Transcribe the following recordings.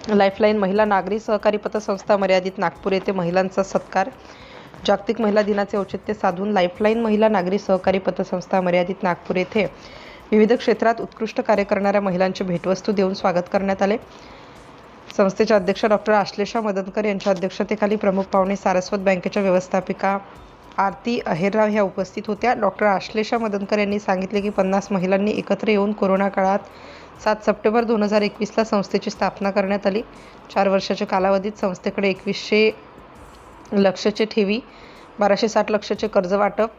Lifeline महिला नागरी सहकारी पतसंस्था मर्यादित नागपूर येथे महिलांचा सत्कार. जागतिक महिला दिनाचे औचित्य साधून लाईफलाईन महिला नागरी सहकारी पतसंस्था मर्यादित नागपूर येथे विविध क्षेत्रात उत्कृष्ट कार्य करणाऱ्या महिलांचे भेटवस्तू देऊन स्वागत करण्यात आले. संस्थेच्या अध्यक्ष डॉक्टर आश्लेषा मदनकर यांच्या अध्यक्षतेखाली प्रमुख पाहुणे सारस्वत बँकेच्या व्यवस्थापिका आरती अहिरराव ह्या उपस्थित होत्या. डॉक्टर आश्लेषा मदनकर यांनी सांगितले की 50 महिलांनी एकत्र येऊन कोरोना काळात 7 सप्टेंबर 2021ला संस्थेची स्थापना करण्यात आली. 4 वर्षाच्या कालावधीत संस्थेकडे 2100 लक्षचे ठेवी, 1260 लक्षचे कर्ज वाटप,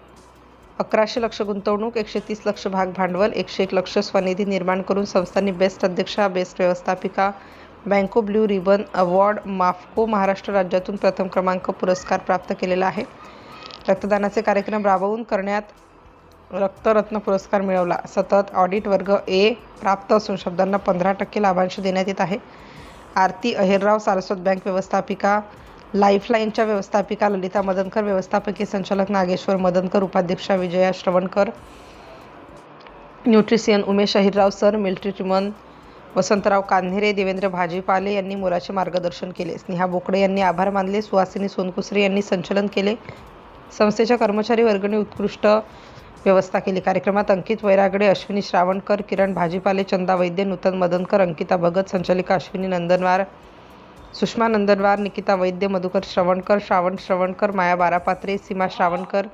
1100 लक्ष गुंतवणूक, 130 लक्ष भाग भांडवल, 101 लक्ष स्वनिधी निर्माण करून संस्थांनी बेस्ट अध्यक्षा, बेस्ट व्यवस्थापिका, बँको ब्ल्यू रिबन अवॉर्ड, माफको महाराष्ट्र राज्यातून प्रथम क्रमांक पुरस्कार प्राप्त केलेला आहे. रक्तदानाचे कार्यक्रम राबवून करण्यात रक्तरत्न पुरस्कार मिळवला. सतत ऑडिट वर्ग ए प्राप्त असून शब्दांना 15% लाभांश देण्यात येत आहे. आरती अहिरराव सारस्वत बँक व्यवस्थापिका, लाईफलाईनच्या व्यवस्थापिका ललिता मदनकर, व्यवस्थापकीय संचालक नागेश्वर मदनकर, उपाध्यक्षा विजया श्रवणकर, न्यूट्रिशियन उमेश अहिरराव सर, मिलिट्रीमन वसंतराव कान्हेरे, देवेंद्र भाजीपाले यांनी मोलाचे मार्गदर्शन केले. स्नेहा बोकडे यांनी आभार मानले. सुहासिनी सोनकुसरे यांनी संचलन केले. संस्थेच्या कर्मचारी वर्गाने उत्कृष्ट व्यवस्था केली. कार्यक्रमात अंकित वैरागडे, अश्विनी श्रावणकर, किरण भाजीपाले, चंदा वैद्य, नूतन मदनकर, अंकिता भगत, संचालिका अश्विनी नंदनवार, सुषमा नंदनवार, निकिता वैद्य, मधुकर श्रवणकर, श्रावण श्रवणकर, माया बारापात्रे, सीमा श्रावणकर,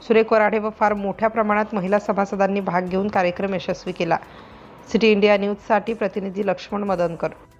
सुरेख वराडे व फार मोठ्या प्रमाणात महिला सभासदांनी भाग घेऊन कार्यक्रम यशस्वी केला. सिटी इंडिया न्यूजसाठी प्रतिनिधी लक्ष्मण मदनकर.